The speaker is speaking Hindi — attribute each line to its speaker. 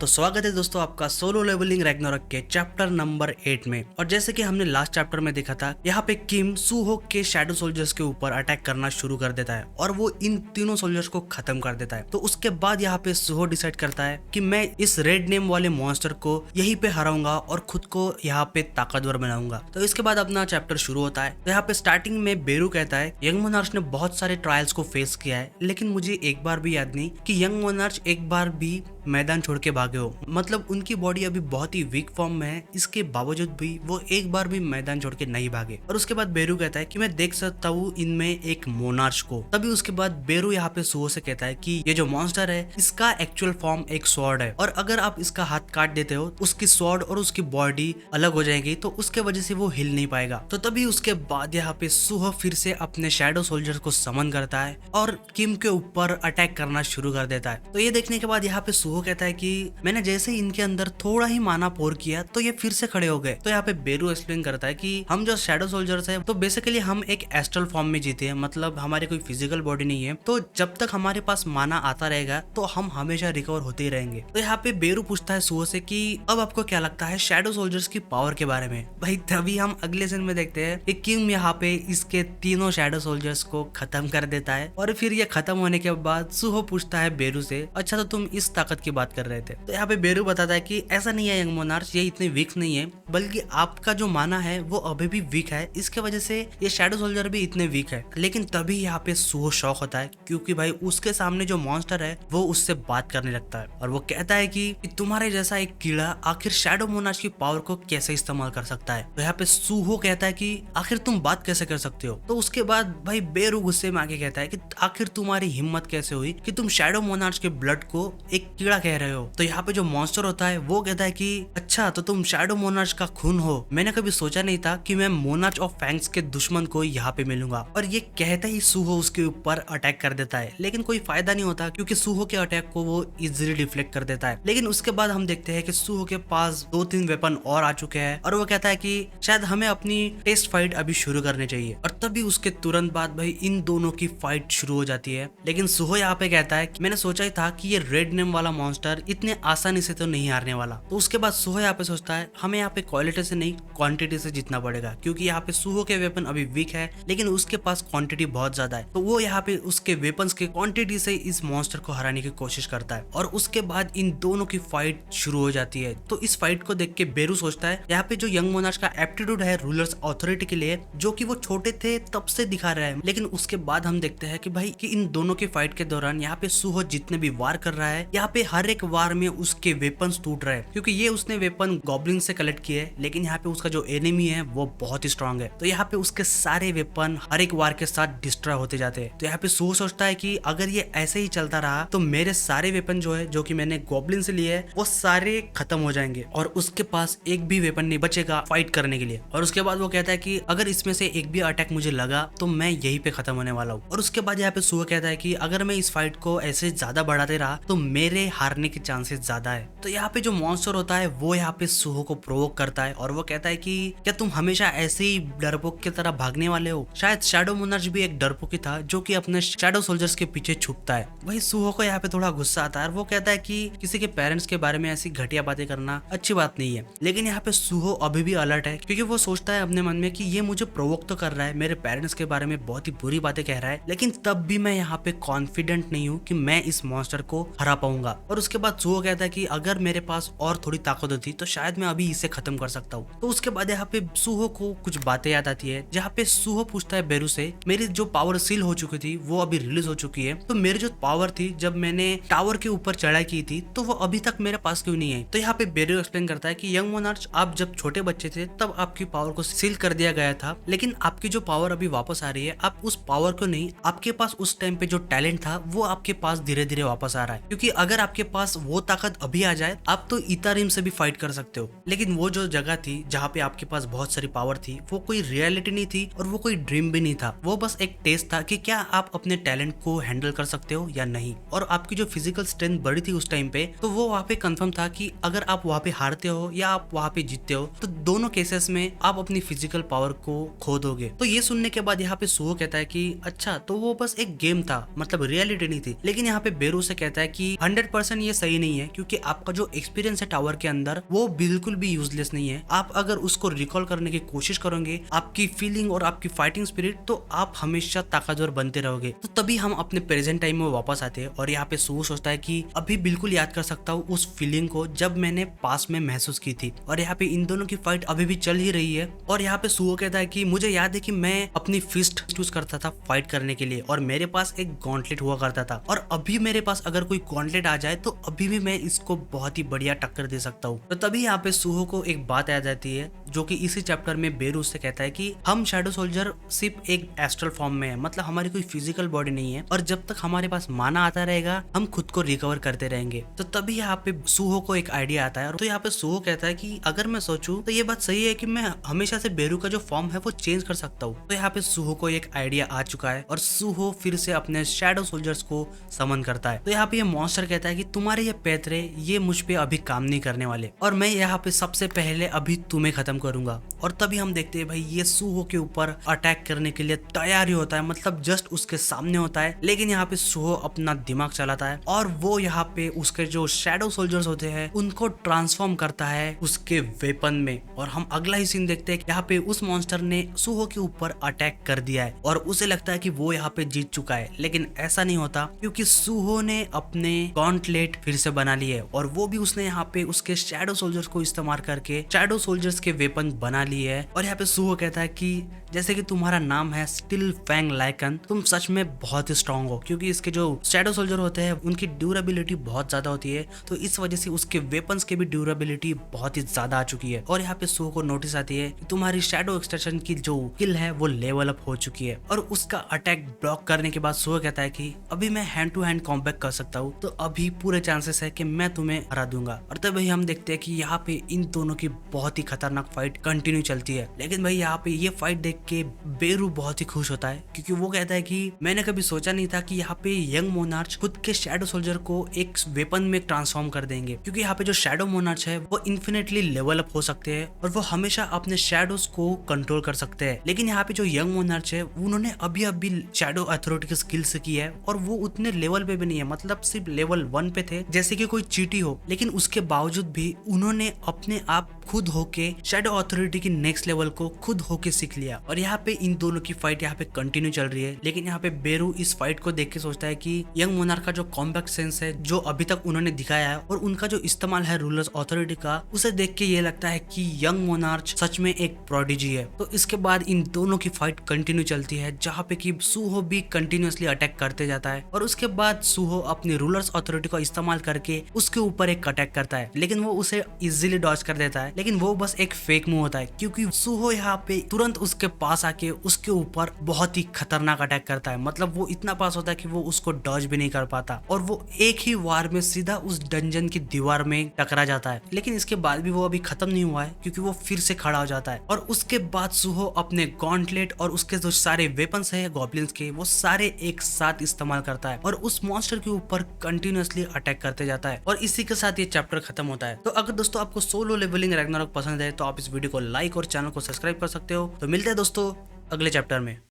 Speaker 1: तो स्वागत है दोस्तों आपका सोलो लेवलिंग रैग्नारोक के चैप्टर नंबर 8 में। और जैसे कि हमने लास्ट चैप्टर में देखा था, यहाँ पे किम सूहो के शैडो सोल्जर्स के ऊपर अटैक करना शुरू कर देता है और वो इन तीनों सोल्जर्स को खत्म कर देता है। तो उसके बाद यहाँ पे सूहो डिसाइड करता है कि मैं इस रेड नेम वाले मॉन्स्टर को यहीं पे हराऊंगा और खुद को यहाँ पे ताकतवर बनाऊंगा। तो इसके बाद अपना चैप्टर शुरू होता है। तो यहाँ पे स्टार्टिंग में बेरू कहता है यंग मोनार्च ने बहुत सारे ट्रायल्स को फेस किया है, लेकिन मुझे एक बार भी याद नहीं कि यंग मोनार्च एक बार भी मैदान छोड़ के भागे हो। मतलब उनकी बॉडी अभी बहुत ही वीक फॉर्म में है, इसके बावजूद भी वो एक बार भी मैदान छोड़ के नहीं भागे। और उसके बाद बेरू कहता है कि मैं देख सकता हूँ इनमें एक मोनार्च को। तभी उसके बाद बेरू यहाँ पे सूहो से कहता है कि ये जो मॉन्स्टर है इसका एक्चुअल फॉर्म एक स्वॉर्ड है, और अगर आप इसका हाथ काट देते हो उसकी स्वॉर्ड और उसकी बॉडी अलग हो जाएगी, तो उसके वजह से वो हिल नहीं पाएगा। तो तभी उसके बाद यहाँ पे सूहो फिर से अपने शैडो सोल्जर को समन करता है और किम के ऊपर अटैक करना शुरू कर देता है। तो ये देखने के बाद यहाँ पे सूहो कहता है कि मैंने जैसे ही इनके अंदर थोड़ा ही माना पोर किया तो ये फिर से खड़े हो गए। तो यहाँ पे बेरू एक्सप्लेन करता है कि हम जो शैडो सोल्जर्स है तो बेसिकली हम एक एस्ट्रल फॉर्म में जीते हैं, मतलब हमारी कोई फिजिकल बॉडी नहीं है। तो जब तक हमारे पास माना आता रहेगा तो हम हमेशा रिकवर होते ही रहेंगे। तो यहाँ पे बेरू पूछता है सूहो से कि अब आपको क्या लगता है शैडो सोल्जर्स की पावर के बारे में। भाई तभी हम अगले सीन में देखते हैं कि किम यहाँ पे इसके तीनों शैडो सोल्जर्स को खत्म कर देता है। और फिर ये खत्म होने के बाद सूहो पूछता है बेरू से, अच्छा तो तुम इस ताकत की बात कर रहे थे। तो यहाँ पे बेरू बताता है कि ऐसा नहीं है यंग मोनार्च, ये इतने वीक नहीं है, बल्कि आपका जो माना है वो अभी भी वीक है, इसके वजह से ये शैडो सोल्जर भी इतने वीक है। लेकिन तभी यहाँ पे सूहो शॉक होता है, क्योंकि भाई उसके सामने जो मॉन्स्टर है वो उससे बात करने लगता है और वो कहता है कि तुम्हारे जैसा एक कीड़ा आखिर शैडो मोनार्च की पावर को कैसे इस्तेमाल कर सकता है। तो यहाँ पे सूहो कहता है कि आखिर तुम बात कैसे कर सकते हो। तो उसके बाद भाई बेरू गुस्से में आके कहता है कि आखिर तुम्हारी हिम्मत कैसे हुई कि तुम शैडो मोनार्च के ब्लड को एक कीड़ा कह रहे हो। तो यहाँ पे जो मॉन्स्टर होता है वो कहता है कि अच्छा तो तुम शैडो मोनार्च का खून हो, मैंने कभी सोचा नहीं था कि मैं मोनार्च ऑफ फैंग्स के दुश्मन को यहाँ पे मिलूंगा। और ये कहते ही सूहो उसके ऊपर अटैक कर देता है, लेकिन कोई फायदा नहीं होता क्योंकि सूहो के अटैक को वो इजीली डिफ्लेक्ट कर देता है। लेकिन उसके बाद हम देखते हैं कि सूहो के पास 2-3 वेपन और आ चुके हैं और वो कहता है कि शायद हमें अपनी टेस्ट फाइट अभी शुरू करनी चाहिए। और तभी उसके तुरंत बाद भाई इन दोनों की फाइट शुरू हो जाती है। लेकिन सूहो यहाँ पे कहता है कि मैंने सोचा ही था कि ये रेड नेम वाला मॉन्स्टर इतने आसानी से तो नहीं हारने वाला। तो उसके बाद सूहो यहाँ पे सोचता है हमें यहाँ पे क्वालिटी से नहीं क्वांटिटी से जीतना पड़ेगा, क्योंकि यहाँ पे सूहो के वेपन अभी वीक है लेकिन उसके पास क्वांटिटी बहुत ज्यादा है। तो वो यहाँ पे उसके वेपन्स के क्वांटिटी से इस मॉन्स्टर को हराने की कोशिश करता है और उसके बाद इन दोनों की फाइट शुरू हो जाती है। तो इस फाइट को देख के बेरू सोचता है यहाँ पे जो यंग मोनार्च का एप्टीट्यूड है रूलर्स अथॉरिटी के लिए, जो कि वो छोटे थे तब से दिखा रहा है। लेकिन उसके बाद हम देखते हैं कि भाई कि इन दोनों की फाइट के दौरान यहाँ पे सूहो जितने भी वार कर रहा है, यहाँ पे हर एक वार में उसके वेपन्स टूट रहे हैं, क्योंकि ये उसने वेपन गॉब्लिन से कलेक्ट किए हैं। लेकिन यहाँ पे उसका जो एनिमी है वो बहुत ही स्ट्रांग है, तो यहाँ पे उसके सारे वेपन हर एक वार के साथ डिस्ट्रॉय होते जाते हैं। तो यहाँ पे सूहो सोचता है कि अगर ये ऐसे ही चलता रहा तो मेरे सारे वेपन जो है जो कि मैंने गॉब्लिन से लिए वो सारे खत्म हो जाएंगे और उसके पास एक भी वेपन नहीं बचेगा फाइट करने के लिए। और उसके बाद वो कहता है कि अगर इसमें से एक भी अटैक मुझे लगा तो मैं यहीं पे खत्म होने वाला हूँ। और उसके बाद यहाँ पे सूहो कहता है कि अगर मैं इस फाइट को ऐसे ज्यादा बढ़ाते रहा तो मेरे हारने के चांसेस ज्यादा है। तो यहाँ पे जो मॉन्स्टर होता है वो यहाँ पे सूहो को प्रोवोक करता है और वो कहता है कि क्या तुम हमेशा ऐसे ही डरपोक की तरह भागने वाले हो। शायद शैडो मोनार्च भी एक डरपोक ही था जो कि अपने शैडो सोल्जर्स के पीछे छुपता है। वही सूहो को यहाँ पे थोड़ा गुस्सा आता है और वो कहता है कि किसी के पेरेंट्स के बारे में ऐसी घटिया बातें करना अच्छी बात नहीं है। लेकिन यहाँ पे सूहो अभी भी अलर्ट है, क्योंकि वो सोचता है अपने मन में कि ये मुझे प्रोवोक तो कर रहा है, मेरे पेरेंट्स के बारे में बहुत ही बुरी बातें कह रहा है, लेकिन तब भी मैं यहाँ पे कॉन्फिडेंट नहीं हूँ कि मैं इस मॉन्स्टर को हरा पाऊंगा। और उसके बाद सूहो कहता है कि अगर मेरे पास और थोड़ी ताकत होती तो शायद मैं अभी इसे खत्म कर सकता हूँ। तो उसके बाद यहाँ पे सूहो को कुछ बातें याद आती है, जहाँ पे सूहो पूछता है बेरू से मेरी जो पावर सील हो चुकी थी वो अभी रिलीज हो चुकी है, तो मेरी जो पावर थी जब मैंने टावर के ऊपर चढ़ाई की थी तो वो अभी तक मेरे पास क्यों नहीं है। तो यहाँ पे बेरू एक्सप्लेन करता है कि यंग मोनार्च आप जब छोटे बच्चे थे तब आपकी पावर को सील कर दिया गया था, लेकिन आपकी जो पावर अभी वापस आ रही है आप उस पावर को नहीं, आपके पास उस टाइम पे जो टैलेंट था वो आपके पास धीरे धीरे वापस आ रहा है। क्योंकि अगर आपके पास वो ताकत अभी आ जाए आप तो इतारिम से भी फाइट कर सकते हो, लेकिन वो जो जगह थी जहाँ पे आपके पास बहुत सारी पावर थी वो कोई रियलिटी नहीं थी और वो कोई ड्रीम भी नहीं था, वो बस एक टेस्ट था कि क्या आप अपने टैलेंट को हैंडल कर सकते हो या नहीं। और आपकी जो फिजिकल स्ट्रेंथ बढ़ी थी उस टाइम पे तो वो वहाँ पे कंफर्म था कि अगर आप वहाँ पे हारते हो या आप वहाँ पे जीतते हो तो दोनों केसेस में आप अपनी फिजिकल पावर को खो दोगे। तो ये सुनने के बाद यहाँ पे सूहो कहता है कि अच्छा तो वो बस एक गेम था, मतलब रियलिटी नहीं थी। लेकिन यहाँ पे बेरू से कहता है कि 100% ये सही नहीं है, क्योंकि आपका जो एक्सपीरियंस है टावर के अंदर वो बिल्कुल भी यूजलेस नहीं है। आप अगर उसको रिकॉल करने की कोशिश करोगे, आपकी फीलिंग और आपकी फाइटिंग स्पिरिट, तो आप हमेशा ताकतवर बनते रहोगे। तो तभी हम अपने प्रेजेंट टाइम में वापस आते हैं और यहाँ पे सुहो सोचता है कि अभी बिल्कुल याद कर सकता हूँ उस फीलिंग को जब मैंने पास में महसूस की थी। और यहाँ पे इन दोनों की फाइट अभी भी चल ही रही है। और यहाँ पे सुहो कहता है कि मुझे याद है कि मैं अपनी फिस्ट यूज करता था फाइट करने के लिए और मेरे पास एक गॉन्टलेट हुआ करता था, और अभी मेरे पास अगर कोई गॉन्टलेट आ जाए तो अभी भी मैं इसको बहुत ही बढ़िया टक्कर दे सकता हूँ। तो तभी यहाँ पे सुहो को एक बात याद आती है जो कि इसी चैप्टर में बेरू से कहता है कि हम शैडो सोल्जर सिर्फ एक एस्ट्रल फॉर्म में है, मतलब हमारी कोई फिजिकल बॉडी नहीं है, और जब तक हमारे पास माना आता रहेगा हम खुद को रिकवर करते रहेंगे। तो तभी यहाँ पे सुहो को एक आइडिया आता है। तो यहाँ पे सुहो कहता है कि अगर मैं सोचूं तो ये बात सही है कि मैं हमेशा से बेरू का जो फॉर्म है वो चेंज कर सकता हूँ। तो यहाँ पे सुहो को एक आइडिया आ चुका है और सुहो फिर से अपने शैडो सोल्जर्स को समन करता है। तो यहाँ पे ये मॉन्स्टर कहता है कि तुम्हारे ये पैतरे ये मुझ पे अभी काम नहीं करने वाले, और मैं यहाँ पे सबसे पहले अभी तुम्हें खत्म करूंगा। और तभी हम देखते हैं भाई ये सुहो के ऊपर अटैक करने के लिए तैयारी होता है, मतलब जस्ट उसके सामने होता है। लेकिन यहाँ पे सुहो अपना दिमाग चलाता है और वो यहाँ पे उसके जो शैडो सोल्जर्स होते हैं उनको ट्रांसफॉर्म करता है उसके वेपन में। और हम अगला ही सीन देखते हैं, यहाँ पे उस मॉन्स्टर ने सुहो के ऊपर अटैक कर दिया है और उसे लगता है कि वो यहाँ पे जीत चुका है, लेकिन ऐसा नहीं होता क्योंकि सुहो ने अपने गॉन्टलेट फिर से बना लिए और वो भी उसने यहाँ पे उसके शैडो सोल्जर्स को इस्तेमाल करके शैडो सोल्जर्स के वेपन बना लिए है। और यहाँ पे सुहो कहता है कि जैसे कि तुम्हारा नाम है स्टिल फैंग लाइकन, तुम सच में बहुत ही स्ट्रांग हो, क्योंकि इसके जो शैडो सोल्जर होते हैं उनकी ड्यूरेबिलिटी बहुत ज्यादा होती है, तो इस वजह से उसके वेपन्स की भी ड्यूरेबिलिटी बहुत ही ज्यादा आ चुकी है। और यहाँ पे सुहो को नोटिस आती है कि तुम्हारी शैडो एक्सटेंशन की जो स्किल है वो लेवल अप हो चुकी है। और उसका अटैक ब्लॉक करने के बाद सुहो कहता है कि अभी मैं हैंड टू हैंड कॉम्बैट कर सकता हूँ, तो अभी पूरे चांसेस है कि मैं तुम्हें हरा दूंगा। और तब हम देखते हैं कि यहाँ पे इन दोनों की बहुत ही खतरनाक फाइट कंटिन्यू चलती है। लेकिन भाई यहाँ पे ये फाइट देख के बेरू बहुत ही खुश होता है, क्योंकि वो कहता है कि मैंने कभी सोचा नहीं था कि यहाँ पे यंग मोनार्च खुद के शैडो सोल्जर को एक वेपन में ट्रांसफॉर्म कर देंगे, क्योंकि यहाँ पे जो शैडो मोनार्च है वो इन्फिनिटली लेवल अप हो सकते हैं और वो हमेशा अपने शैडोज को कंट्रोल कर सकते हैं। लेकिन यहाँ पे जो यंग मोनार्च है उन्होंने अभी अभी शैडो अथॉरिटी की स्किल से की है और वो उतने लेवल पे भी नहीं है, मतलब सिर्फ लेवल 1 पे थे जैसे कि कोई चीटी हो, लेकिन उसके बावजूद भी उन्होंने अपने आप खुद होके शैडो अथॉरिटी की नेक्स्ट लेवल को खुद होके सीख लिया। और यहाँ पे इन दोनों की फाइट यहाँ पे कंटिन्यू चल रही है। लेकिन यहाँ पे बेरू इस फाइट को देख के सोचता है कि यंग मोनार्क का जो कॉम्बैट सेंस है जो अभी तक उन्होंने दिखाया है और उनका जो इस्तेमाल है रूलर्स अथॉरिटी का, उसे देख के ये लगता है कि यंग मोनार्च सच में एक प्रोडिजी है। तो इसके बाद इन दोनों की फाइट कंटिन्यू चलती है जहाँ पे कि सुहो भी कंटिन्यूअसली अटैक करते जाता है और उसके बाद सुहो अपनी रूलर्स अथॉरिटी का इस्तेमाल करके उसके ऊपर एक अटैक करता है, लेकिन वो उसे इजीली डॉज कर देता है। लेकिन वो बस एक फेक मूव होता है, क्योंकि सुहो यहाँ पे तुरंत उसके पास आके उसके ऊपर बहुत ही खतरनाक अटैक करता है, मतलब वो इतना पास होता है कि वो उसको डॉज भी नहीं कर पाता और वो एक ही वार में सीधा उस डंजन की दीवार में टकरा जाता है। लेकिन इसके बाद भी वो अभी खत्म नहीं हुआ है, क्योंकि वो फिर से खड़ा हो जाता है और उसके बाद सुहो अपने गॉन्टलेट और उसके जो सारे वेपन्स है गॉब्लिन्स के वो सारे एक साथ इस्तेमाल करता है और उस मॉन्स्टर के ऊपर कंटिन्यूअसली अटैक करते जाता है। और इसी के साथ ये चैप्टर खत्म होता है। तो अगर दोस्तों आपको सोलो लेवलिंग रैग्नारॉक पसंद है तो आप इस वीडियो को लाइक और चैनल को सब्सक्राइब कर सकते हो। तो मिलते हैं दोस्तों अगले चैप्टर में।